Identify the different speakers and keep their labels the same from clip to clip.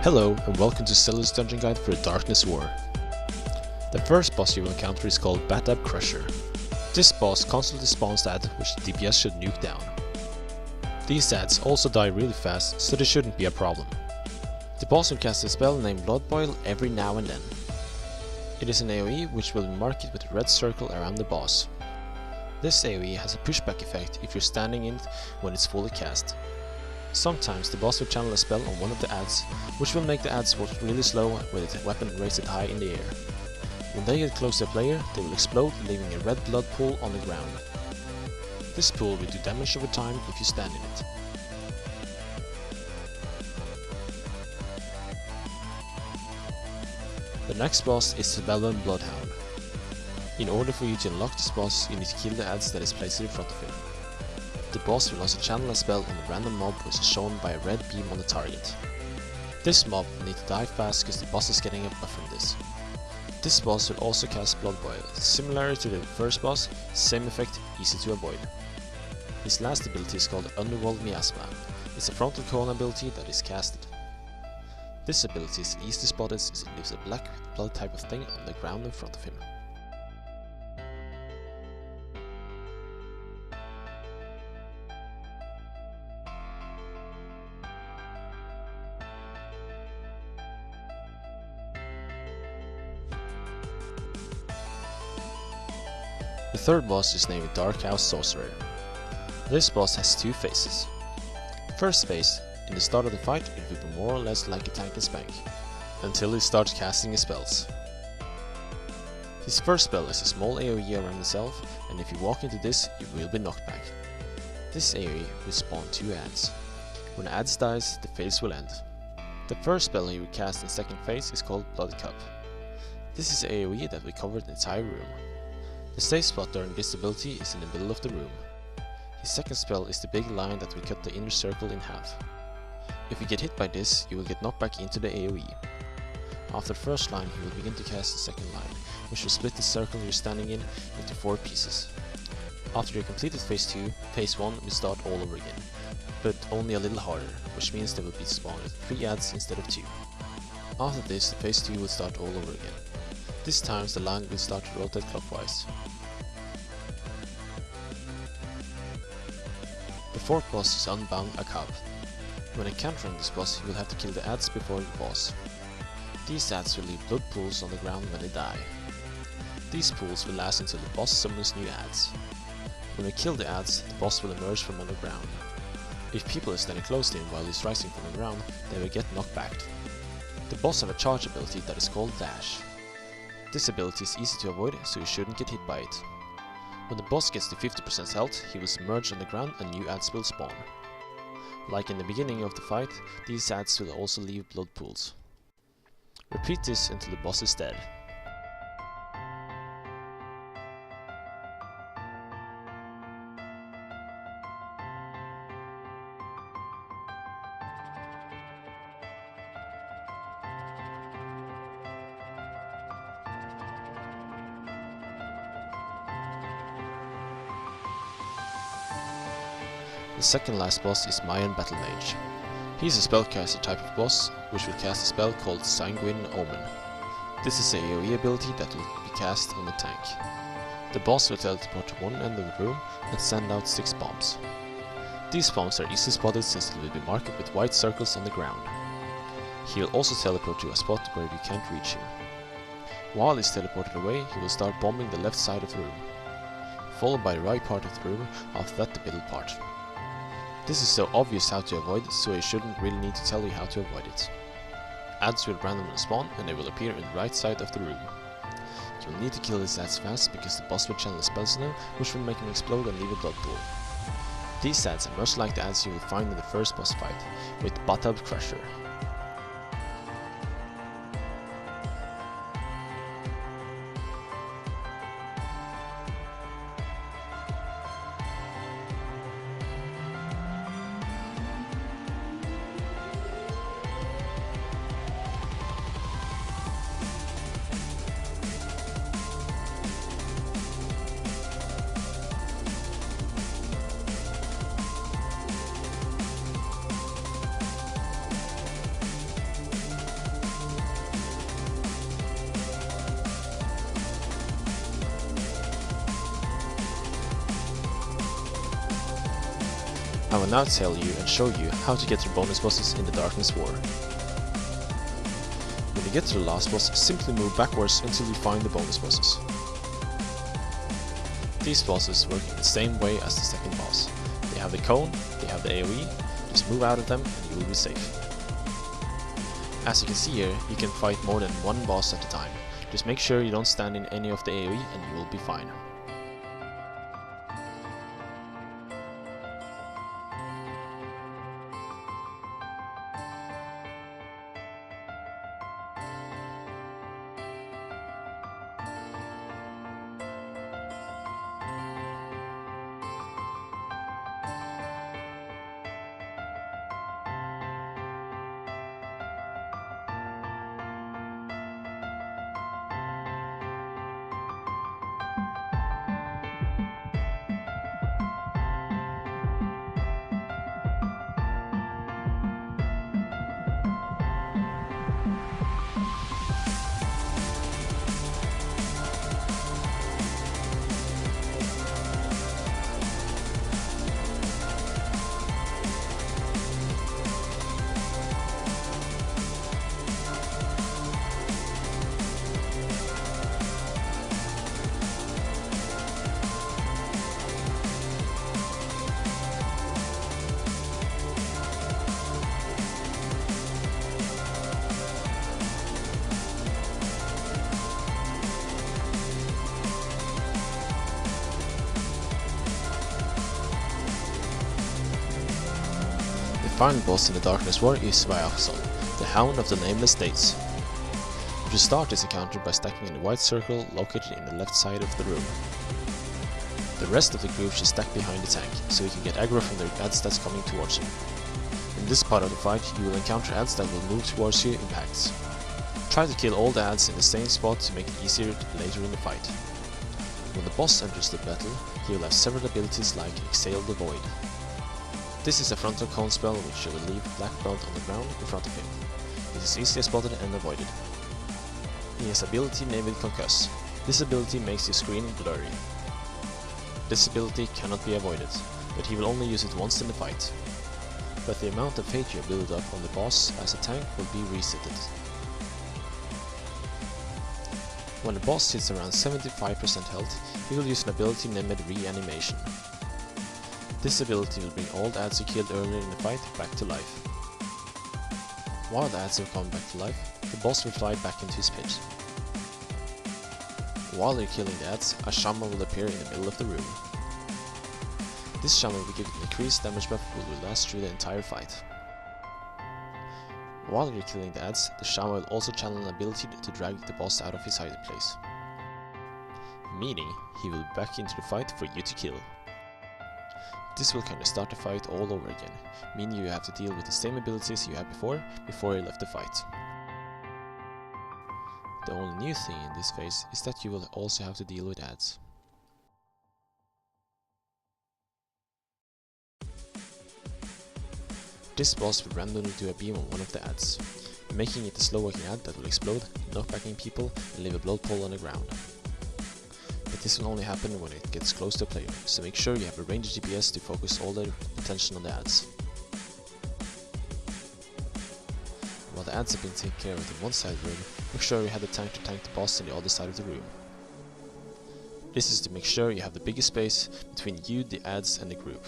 Speaker 1: Hello and welcome to Stella's Dungeon Guide for the Darkness War. The first boss you will encounter is called Bathtub Crusher. This boss constantly spawns ads which the DPS should nuke down. These ads also die really fast, so this shouldn't be a problem. The boss will cast a spell named Blood Boil every now and then. It is an AoE which will be marked with a red circle around the boss. This AoE has a pushback effect if you're standing in it when it's fully cast. Sometimes the boss will channel a spell on one of the ads, which will make the ads work really slow with its weapon raised high in the air. When they get close to a player, they will explode, leaving a red blood pool on the ground. This pool will do damage over time if you stand in it. The next boss is the Belvan Bloodhound. In order for you to unlock this boss, you need to kill the ads that is placed in front of him. The boss will also channel a spell on a random mob which is shown by a red beam on the target. This mob will need to die fast because the boss is getting a buff from this. This boss will also cast Blood Boil. Similar to the first boss, same effect, easy to avoid. His last ability is called Underworld Miasma. It's a frontal cone ability that is casted. This ability is easily spotted since it leaves a black blood type of thing on the ground in front of him. The third boss is named Dark House Sorcerer. This boss has two phases. First phase, in the start of the fight, it will be more or less like a tank and spank, until he starts casting his spells. His first spell is a small AoE around himself, and if you walk into this, you will be knocked back. This AoE will spawn two ads. When the ads dies, the phase will end. The first spell he will cast in second phase is called Blood Cup. This is an AoE that will cover the entire room. The safe spot during this ability is in the middle of the room. His second spell is the big line that will cut the inner circle in half. If you get hit by this, you will get knocked back into the AoE. After the first line, he will begin to cast the second line, which will split the circle you're standing in into 4 pieces. After you completed phase 2, phase 1 will start all over again, but only a little harder, which means there will be spawned 3 ads instead of 2. After this, the phase 2 will start all over again. This time the line will start to rotate clockwise. The fourth boss is Unbound Akab. When encountering this boss, you will have to kill the ads before the boss. These ads will leave blood pools on the ground when they die. These pools will last until the boss summons new ads. When we kill the ads, the boss will emerge from underground. If people are standing close to him while he's rising from the ground, they will get knocked back. The boss has a charge ability that is called Dash. This ability is easy to avoid, so you shouldn't get hit by it. When the boss gets to 50% health, he will submerge on the ground and new ads will spawn. Like in the beginning of the fight, these ads will also leave blood pools. Repeat this until the boss is dead. The second last boss is Mayan Battle Mage. He is a spellcaster type of boss, which will cast a spell called Sanguine Omen. This is a AoE ability that will be cast on the tank. The boss will teleport to one end of the room and send out 6 bombs. These bombs are easily spotted since they will be marked with white circles on the ground. He will also teleport to a spot where you can't reach him. While he's teleported away, he will start bombing the left side of the room, followed by the right part of the room, after that the middle part. This is so obvious how to avoid, so I shouldn't really need to tell you how to avoid it. Ads will randomly spawn and they will appear on the right side of the room. You will need to kill these ads fast because the boss will channel a spell on them, which will make them explode and leave a blood pool. These ads are much like the ads you will find in the first boss fight, with Bathtub Crusher. I will now tell you and show you how to get to bonus bosses in the Darkness War. When you get to the last boss, simply move backwards until you find the bonus bosses. These bosses work in the same way as the second boss. They have the cone, they have the AoE, just move out of them and you will be safe. As you can see here, you can fight more than one boss at a time. Just make sure you don't stand in any of the AoE and you will be fine. The final boss in the Darkness War is Vayaxol, the Hound of the Nameless Dates. You start this encounter by stacking in the white circle located in the left side of the room. The rest of the group should stack behind the tank, so you can get aggro from the ads that's coming towards you. In this part of the fight, you will encounter ads that will move towards you in packs. Try to kill all the ads in the same spot to make it easier later in the fight. When the boss enters the battle, he will have several abilities like Exhale the Void. This is a frontal cone spell which will leave black belt on the ground in front of him. It is easily spotted and avoided. He has ability named Concuss. This ability makes your screen blurry. This ability cannot be avoided, but he will only use it once in the fight. But the amount of fate you build up on the boss as a tank will be resetted. When the boss hits around 75% health, he will use an ability named Reanimation. This ability will bring all the ads you killed earlier in the fight back to life. While the ads are coming back to life, the boss will fly back into his pit. While you're killing the ads, a shaman will appear in the middle of the room. This shaman will give an increased damage buff which will last through the entire fight. While you're killing the ads, the shaman will also channel an ability to drag the boss out of his hiding place. Meaning, he will be back into the fight for you to kill. This will kinda start the fight all over again, meaning you have to deal with the same abilities you had before you left the fight. The only new thing in this phase is that you will also have to deal with ads. This boss will randomly do a beam on one of the ads, making it a slow walking ad that will explode, knock back people and leave a blood pool on the ground. But this will only happen when it gets close to a player, so make sure you have a ranged DPS to focus all the attention on the ads. While the ads have been taken care of in one side of the room, make sure you have the tank to tank the boss on the other side of the room. This is to make sure you have the biggest space between you, the ads and the group.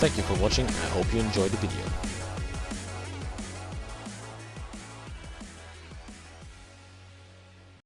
Speaker 1: Thank you for watching and I hope you enjoyed the video.